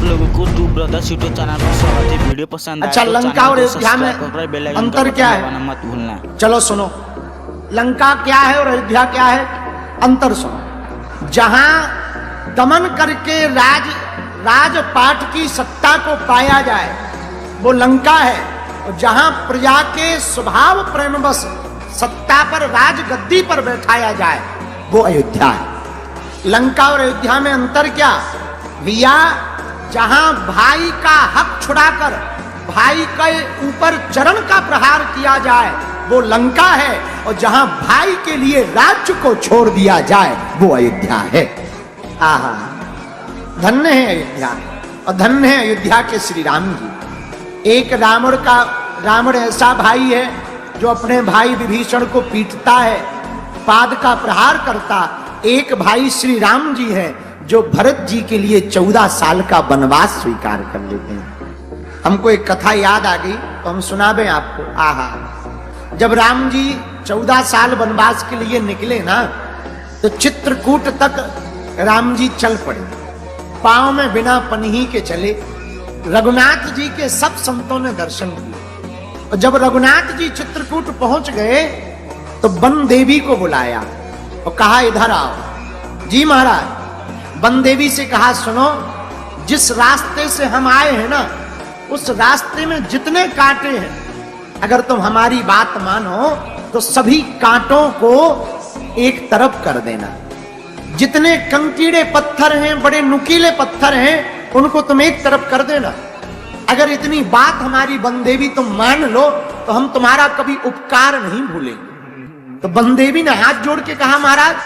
लोगों को two brothers YouTube channel पर स्वागत है। वीडियो पसंद आए अच्छा, तो लंका और अयोध्या में अंतर क्या है? मत भूलना। चलो सुनो, लंका क्या है और अयोध्या क्या है, अंतर सुनो। जहां दमन करके राजपाट की सत्ता को पाया जाए वो लंका है, और जहां प्रजा के स्वभाव प्रेमवश सत्ता पर राजगद्दी पर बैठाया जाए वो अयोध्या है। लंका और अयोध्या में अंतर क्या भैया? जहां भाई का हक छुड़ाकर भाई के ऊपर चरण का प्रहार किया जाए वो लंका है, और जहां भाई के लिए राज्य को छोड़ दिया जाए वो अयोध्या है। आहा, धन्य है अयोध्या, और धन्य है अयोध्या के श्री राम जी। एक रावण ऐसा भाई है जो अपने भाई विभीषण को पीटता है, पाद का प्रहार करता। एक भाई श्री राम जी है जो भरत जी के लिए 14 साल का वनवास स्वीकार कर लेते हैं। हमको एक कथा याद आ गई तो हम सुनाबे आपको। आहा, जब राम जी 14 साल वनवास के लिए निकले ना, तो चित्रकूट तक राम जी चल पड़े, पांव में बिना पन्ही के चले। रघुनाथ जी के सब संतों ने दर्शन किए, और जब रघुनाथ जी चित्रकूट पहुंच गए तो वन देवी को बुलाया और कहा इधर आओ। जी महाराज, वन देवी से कहा सुनो, जिस रास्ते से हम आए हैं ना, उस रास्ते में जितने कांटे हैं, अगर तुम हमारी बात मानो तो सभी कांटों को एक तरफ कर देना। जितने कंकीड़े पत्थर हैं, बड़े नुकीले पत्थर हैं, उनको तुम एक तरफ कर देना। अगर इतनी बात हमारी वन देवी तुम मान लो तो हम तुम्हारा कभी उपकार नहीं भूलेंगे। तो वन देवी ने हाथ जोड़ के कहा महाराज,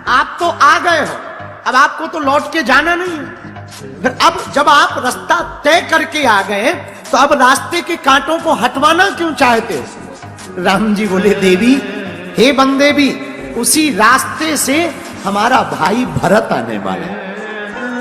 आप तो आ गए हो, अब आपको तो लौट के जाना नहीं है। फिर अब जब आप रास्ता तय करके आ गए तो अब रास्ते के कांटों को हटवाना क्यों चाहते हो? राम जी बोले, देवी, हे वन देवी, उसी रास्ते से हमारा भाई भरत आने वाला है।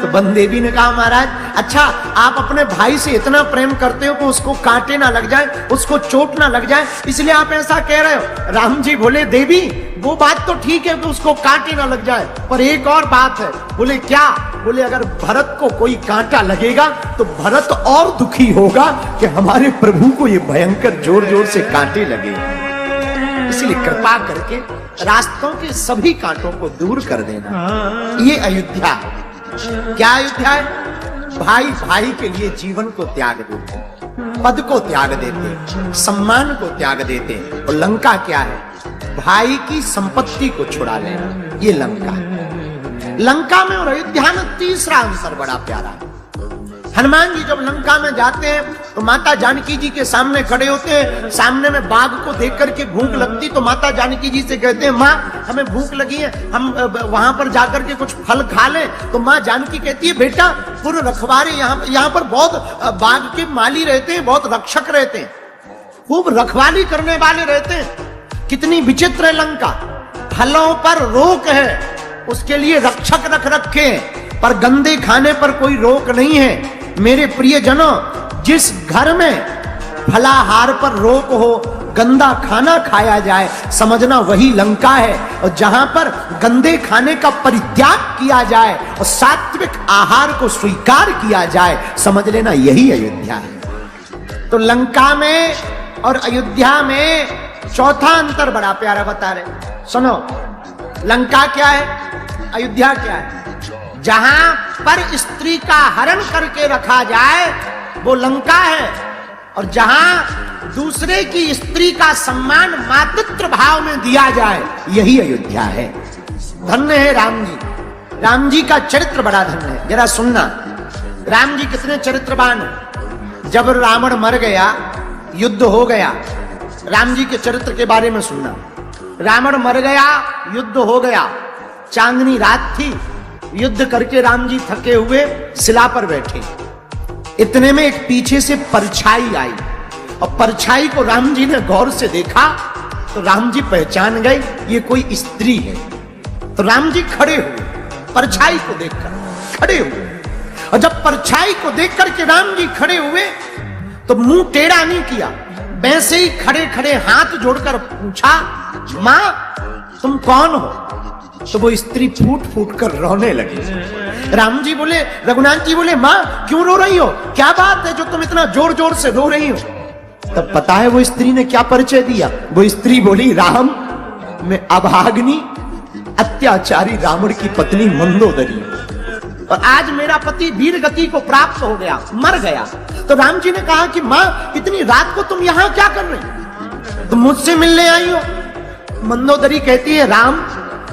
तो वन देवी ने कहा महाराज, अच्छा आप अपने भाई से इतना प्रेम करते हो कि उसको कांटे ना लग जाए, उसको चोट ना लग जाए, इसलिए आप ऐसा कह रहे हो। राम जी बोले, देवी वो बात तो ठीक है कि उसको कांटे ना लग जाए, पर एक और बात है। बोले क्या? बोले अगर भरत को कोई कांटा लगेगा तो भरत और दुखी होगा कि हमारे प्रभु को ये भयंकर जोर जोर से कांटे लगे। इसलिए कृपा करके रास्तों के सभी कांटों को दूर कर देना। ये अयोध्या है। क्या अयोध्या है? भाई भाई के लिए जीवन को त्याग देते, पद को त्याग देते, सम्मान को त्याग देते। और लंका क्या है? भाई की संपत्ति को छुड़ा लेना, ये लंका है। लंका में और अयोध्या में तीसरा अंतर बड़ा प्यारा है। हनुमान जी जब लंका में जाते हैं तो माता जानकी जी के सामने खड़े होते हैं। सामने में बाघ को देख करके भूख लगती तो माता जानकी जी से कहते हैं, माँ हमें भूख लगी है, हम वहां पर जाकर के कुछ फल खा लें। तो माँ जानकी कहती है, बेटा पूरे रखवारे यहाँ पर बहुत बाघ के माली रहते हैं, बहुत रक्षक रहते हैं, खूब रखवाली करने वाले रहते हैं। कितनी विचित्र है लंका। फलों पर रोक है, उसके लिए रक्षक रख रखे हैं, पर गंदे खाने पर कोई रोक नहीं है। मेरे प्रियजनों, जिस घर में फलाहार पर रोक हो, गंदा खाना खाया जाए, समझना वही लंका है। और जहां पर गंदे खाने का परित्याग किया जाए और सात्विक आहार को स्वीकार किया जाए, समझ लेना यही अयोध्या है। तो लंका में और अयोध्या में चौथा अंतर बड़ा प्यारा बता रहे। सुनो, लंका क्या है, अयोध्या क्या है? जहां पर स्त्री का हरण करके रखा जाए वो लंका है, और जहां दूसरे की स्त्री का सम्मान मातृत्व भाव में दिया जाए यही अयोध्या है। धन्य है राम जी। राम जी का चरित्र बड़ा धन्य है। जरा सुनना, राम जी कितने चरित्रवान हैं। जब रावण मर गया, युद्ध हो गया, राम जी के चरित्र के बारे में सुनना। रावण मर गया, युद्ध हो गया, चांदनी रात थी, युद्ध करके राम जी थके हुए शिला पर बैठे। इतने में एक पीछे से परछाई आई, और परछाई को राम जी ने गौर से देखा तो राम जी पहचान गए ये कोई स्त्री है। तो राम जी खड़े हुए, परछाई को देखकर खड़े हुए, और जब परछाई को देख करके राम जी खड़े हुए तो मुंह टेढ़ा नहीं किया, वैसे ही खड़े खड़े हाथ जोड़कर पूछा, मां तुम कौन हो? तो वो स्त्री फूट फूट कर रोने लगी। राम जी बोले, रघुनाथ जी बोले, मां क्यों रो रही हो, क्या बात है जो तुम इतना जोर जोर से रो रही हो। तब पता है वो स्त्री ने क्या परिचय दिया। वो स्त्री बोली, राम मैं अभाग्नि अत्याचारी रावण की पत्नी मंदोदरी, और आज मेरा पति वीर गति को प्राप्त हो गया, मर गया। तो राम जी ने कहा कि मां इतनी रात को तुम यहां क्या कर रही, तुम मुझसे मिलने आई हो। मंदोदरी कहती है, राम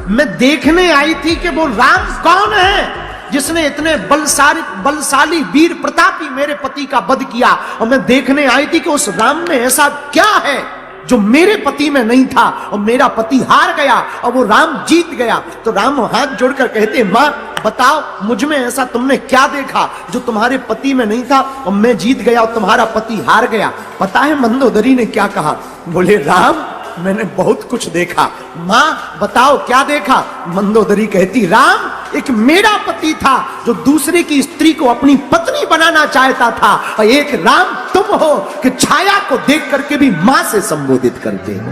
मैं देखने आई थी कि वो राम कौन है जिसने इतने बलशाली वीर प्रतापी मेरे पति का वध किया, और मैं देखने आई थी कि उस राम में ऐसा क्या है जो मेरे पति में नहीं था, और मेरा पति हार गया और वो राम जीत गया। तो राम हाथ जोड़कर कहते, मां बताओ मुझ में ऐसा तुमने क्या देखा जो तुम्हारे पति में नहीं था, और मैं जीत गया और तुम्हारा पति हार गया। पता है मंदोदरी ने क्या कहा, बोले, राम मैंने बहुत कुछ देखा। मां बताओ क्या देखा। मंदोदरी कहती, राम एक मेरा पति था जो दूसरे की स्त्री को अपनी पत्नी बनाना चाहता था, और एक राम तुम हो कि छाया को देख करके भी मां से संबोधित करते हो।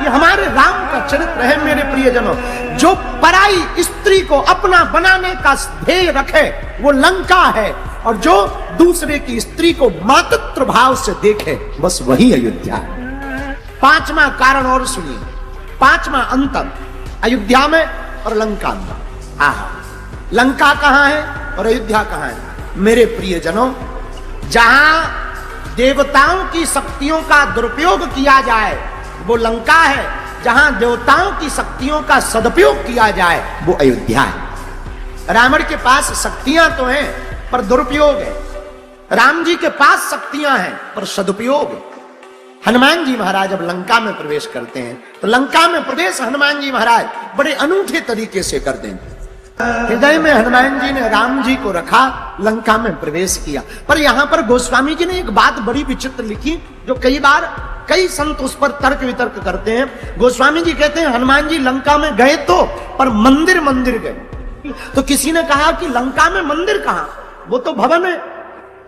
ये हमारे राम का चरित्र है मेरे प्रियजनों। जो पराई स्त्री को अपना बनाने का ध्येय रखे वो लंका है, और जो दूसरे की स्त्री को मातृत्व भाव से देखे बस वही अयोध्या है। पांचवा कारण और सुनिए, पांचवा अंतर अयोध्या में और लंका में। आहा, लंका कहां है और अयोध्या कहां है मेरे प्रियजनों। जहां देवताओं की शक्तियों का दुरुपयोग किया जाए वो लंका है, जहां देवताओं की शक्तियों का सदुपयोग किया जाए वो अयोध्या है। रावण के पास शक्तियां तो हैं पर दुरुपयोग है, राम जी के पास शक्तियां हैं पर सदुपयोग है। हनुमान जी महाराज जब लंका में प्रवेश करते हैं तो लंका में प्रवेश हनुमान जी महाराज बड़े अनूठे तरीके से करते हैं। हृदय में हनुमान जी ने राम जी को रखा, लंका में प्रवेश किया। पर यहां पर गोस्वामी जी ने एक बात बड़ी विचित्र लिखी जो कई बार कई संत उस पर तर्क वितर्क करते हैं। गोस्वामी जी कहते हैं हनुमान जी लंका में गए तो, पर मंदिर मंदिर गए। तो किसी ने कहा कि लंका में मंदिर कहां, वो तो भवन है,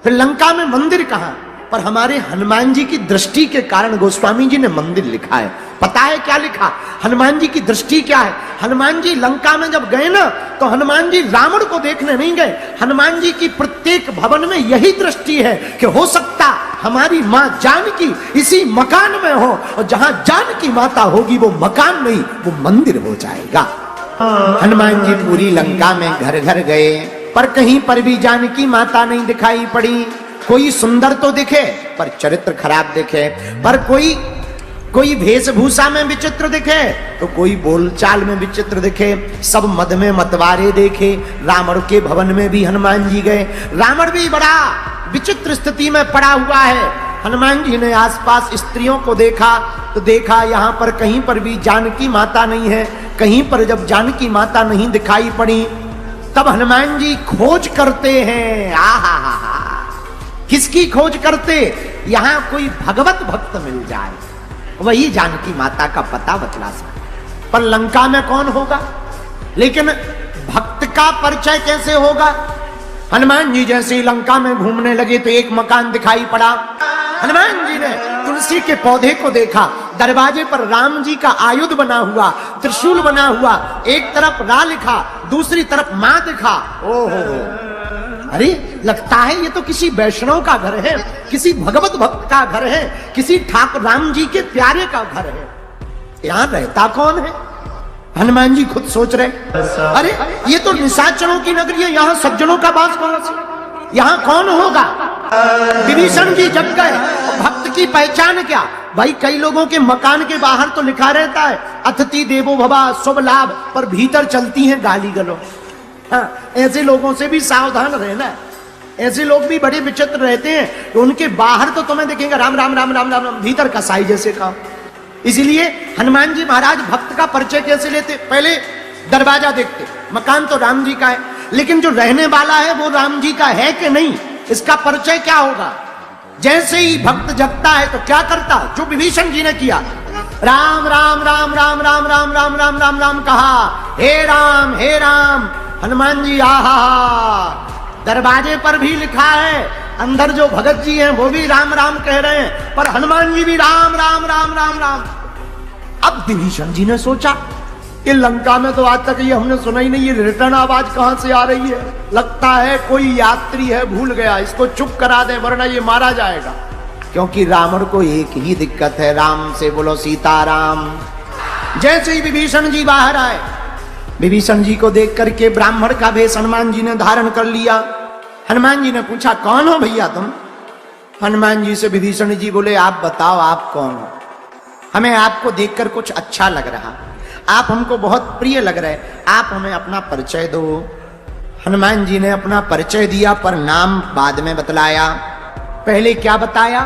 फिर लंका में मंदिर कहां। पर हमारे हनुमान जी की दृष्टि के कारण गोस्वामी जी ने मंदिर लिखा है। पता है क्या लिखा, हनुमान जी की दृष्टि क्या है। हनुमान जी लंका में जब गए ना तो हनुमान जी रावण को देखने नहीं गए। हनुमान जी की प्रत्येक भवन में यही दृष्टि है कि हो सकता हमारी मां जानकी इसी मकान में हो, और जहां जानकी माता होगी वो मकान नहीं वो मंदिर हो जाएगा। हनुमान जी पूरी लंका में घर घर गए पर कहीं पर भी जानकी माता नहीं दिखाई पड़ी। कोई सुंदर तो दिखे पर चरित्र खराब दिखे, पर कोई वेशभूषा में विचित्र दिखे तो कोई बोलचाल में विचित्र दिखे। सब मद में मतवारे देखे। रावण के भवन में भी हनुमान जी गए, रावण भी बड़ा विचित्र स्थिति में पड़ा हुआ है। हनुमान जी ने आसपास स्त्रियों को देखा तो देखा यहाँ पर कहीं पर भी जानकी माता नहीं है। कहीं पर जब जानकी माता नहीं दिखाई पड़ी तब हनुमान जी खोज करते हैं। आहा, किसकी खोज करते, यहां कोई भगवत भक्त मिल जाए वही जानकी माता का पता बतला सके। पर लंका में कौन होगा, लेकिन भक्त का परिचय कैसे होगा। हनुमान जी जैसे ही लंका में घूमने लगे तो एक मकान दिखाई पड़ा। हनुमान जी ने तुलसी के पौधे को देखा, दरवाजे पर राम जी का आयुध बना हुआ, त्रिशूल बना हुआ, एक तरफ रा लिखा, दूसरी तरफ मां दिखा। ओहो, अरे लगता है ये तो किसी वैष्णव का घर है, किसी भगवत भक्त का घर है, किसी ठाकुर राम जी के प्यारे का घर है। यहां रहता कौन है। हनुमान जी खुद सोच रहे, अरे ये तो निशाचरों की नगरी है, यहाँ सज्जनों का वास कौन सा, यहाँ कौन होगा। विभीषण जी जग गए, भक्त की पहचान क्या भाई। कई लोगों के मकान के बाहर तो लिखा रहता है अतिथि देवो भव शुभ लाभ, पर भीतर चलती हैं गाली गलो। हाँ, ऐसे लोगों से भी सावधान रहना। ऐसे लोग भी बड़े विचित्र रहते हैं, तो उनके बाहर तो तुम्हें देखेंगे राम राम राम राम राम राम, भीतर कसाई जैसे काम। इसलिए हनुमान जी महाराज भक्त का परिचय कैसे लेते, पहले दरवाजा देखते, मकान तो राम जी का है लेकिन जो रहने वाला है वो राम जी का है कि नहीं, इसका परिचय क्या होगा। जैसे ही भक्त जगता है तो क्या करता, जो विभीषण जी ने किया, राम राम राम राम राम राम राम राम राम राम कहा, हे राम हे राम। हनुमान जी आहा, दरवाजे पर भी लिखा है, अंदर जो भगत जी हैं वो भी राम राम कह रहे हैं, पर हनुमान जी भी राम राम राम राम राम। अब विभीषण जी ने सोचा कि लंका में तो आज तक ये हमने सुना ही नहीं, ये रिटर्न आवाज कहां से आ रही है? लगता है कोई यात्री है भूल गया, इसको चुप करा दे वरना ये मारा जाएगा। क्योंकि रावण को एक ही दिक्कत है, राम से बोलो सीताराम। जैसे ही विभीषण जी बाहर आए, विभीषण जी को देख करके ब्राह्मण का भेष हनुमान जी ने धारण कर लिया। हनुमान जी ने पूछा कौन हो भैया तुम? हनुमान जी से विभीषण जी बोले आप बताओ आप कौन हो? हमें आपको देखकर कुछ अच्छा लग रहा, आप हमको बहुत प्रिय लग रहे, आप हमें अपना परिचय दो। हनुमान जी ने अपना परिचय दिया पर नाम बाद में बतलाया। पहले क्या बताया?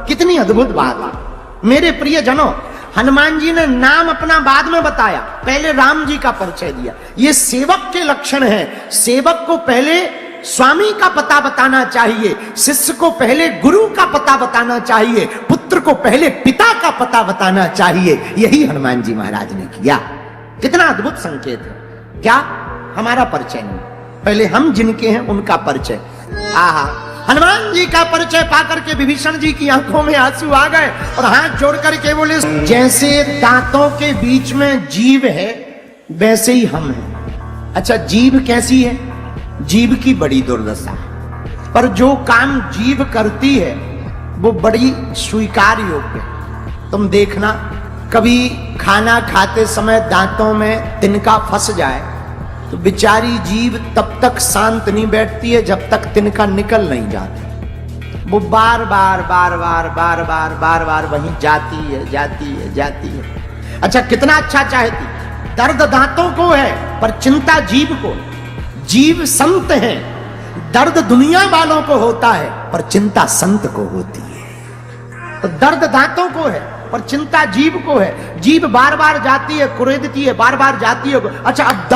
कितनी अद्भुत बात मेरे प्रिय जनों, हनुमान जी ने नाम अपना बाद में बताया, पहले राम जी का परिचय दिया। ये सेवक के लक्षण है। सेवक को पहले स्वामी का पता बताना चाहिए, शिष्य को पहले गुरु का पता बताना चाहिए, पुत्र को पहले पिता का पता बताना चाहिए। यही हनुमान जी महाराज ने किया। कितना अद्भुत संकेत है। क्या? हमारा परिचय नहीं, पहले हम जिनके हैं उनका परिचय। आहा, हनुमान जी का परिचय पाकर के विभीषण जी की आंखों में आंसू आ गए और हाथ जोड़ करके बोले जैसे दांतों के बीच में जीभ है वैसे ही हम हैं। अच्छा, जीभ कैसी है? जीभ की बड़ी दुर्दशा है, पर जो काम जीभ करती है वो बड़ी स्वीकार योग्य है। तुम देखना, कभी खाना खाते समय दांतों में तिनका फंस जाए तो बेचारी जीभ तब तक शांत नहीं बैठती है जब तक तिनका निकल नहीं जाता। वो बार बार बार बार बार बार बार बार वहीं जाती है जाती है जाती है। अच्छा, कितना अच्छा चाहती, दर्द दांतों को है पर चिंता जीभ को। जीव संत है, दर्द दुनिया वालों को होता है पर चिंता संत को होती है। तो दर्द दांतों को है पर चिंता जीव को है। जीव बार बार जाती है, कुरेदती है, बार बार जाती है। अच्छा, अब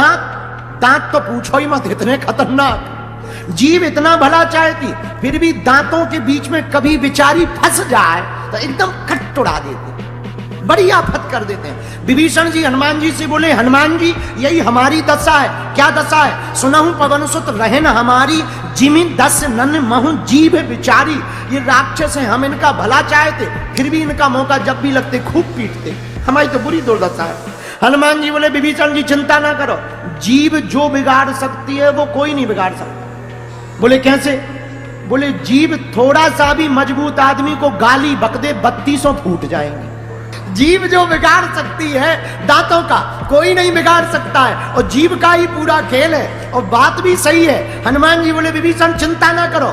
दांत तो पूछो ही मत, इतने खतरनाक। जीव इतना भला चाहती, फिर भी दांतों के बीच में कभी बेचारी फंस जाए तो एकदम कट उड़ा देती, बड़ी आफत कर देते हैं। विभीषण जी हनुमान जी से बोले हनुमान जी यही हमारी दशा है। क्या दशा है? सुनहु पवन सुत रहन हमारी, जिमि दस नन महु जीभ बिचारी। ये राक्षस है, हम इनका भला चाहते फिर भी इनका मौका जब भी लगते खूब पीटते। हमारी तो बुरी दुर्दशा है। हनुमान जी बोले विभीषण जी चिंता ना करो, जीभ जो बिगाड़ सकती है वो कोई नहीं बिगाड़ सकता। बोले कैसे? बोले जीभ थोड़ा सा भी मजबूत आदमी को गाली बक दे 3200 फूट जाएंगे। जीभ जो बिगाड़ सकती है दांतों का कोई नहीं बिगाड़ सकता है, और जीभ का ही पूरा खेल है। और बात भी सही है। हनुमान जी बोले विभीषण चिंता ना करो,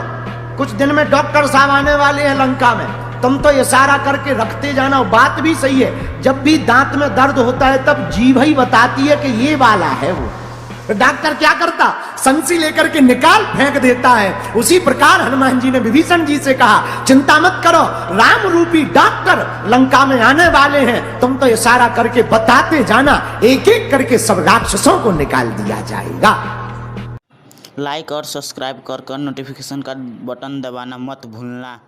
कुछ दिन में डॉक्टर साहब आने वाले हैं लंका में, तुम तो इशारा करके रखते जाना। बात भी सही है, जब भी दांत में दर्द होता है तब जीभ ही बताती है कि ये वाला है वो। तो डॉक्टर क्या करता? संसी लेकर के निकाल फेंक देता है। उसी प्रकार हनुमान जी ने विभीषण जी से कहा चिंता मत करो, राम रूपी डॉक्टर लंका में आने वाले हैं, तुम तो इशारा करके बताते जाना, एक एक करके सब राक्षसों को निकाल दिया जाएगा। लाइक और सब्सक्राइब कर नोटिफिकेशन का बटन दबाना मत भूलना।